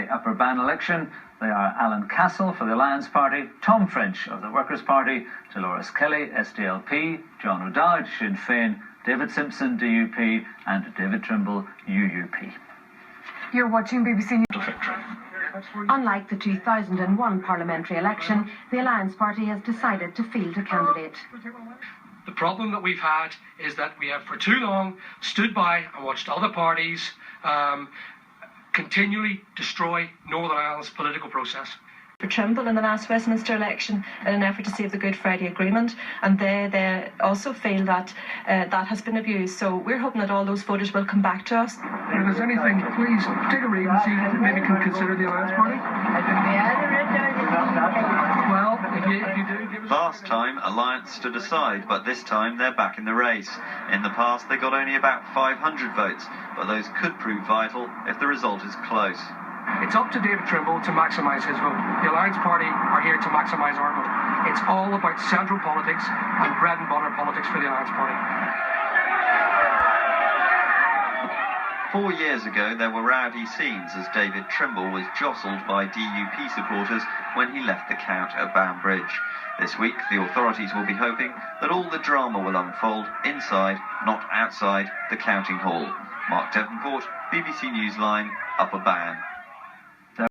the Upper Bann election. They are Alan Castle for the Alliance Party, Tom French of the Workers' Party, Dolores Kelly, SDLP, John O'Dowd, Sinn Féin, David Simpson, DUP, and David Trimble, UUP. You're watching BBC News. Unlike the 2001 parliamentary election, the Alliance Party has decided to field a candidate. The problem that we've had is that we have for too long stood by and watched other parties continually destroy Northern Ireland's political process. For Trimble in the last Westminster election in an effort to save the Good Friday Agreement, and they also feel that that has been abused. So we're hoping that all those voters will come back to us. If there's anything, please take a read and see if maybe can consider the Alliance Party. Well, if you do, give us... Last time, Alliance stood aside, but this time they're back in the race. In the past, they got only about 500 votes, but those could prove vital if the result is close. It's up to David Trimble to maximise his vote. The Alliance Party are here to maximise our vote. It's all about central politics and bread and butter politics for the Alliance Party. 4 years ago, there were rowdy scenes as David Trimble was jostled by DUP supporters when he left the count at Bann Bridge. This week, the authorities will be hoping that all the drama will unfold inside, not outside, the counting hall. Mark Devonport, BBC Newsline, Upper Bann.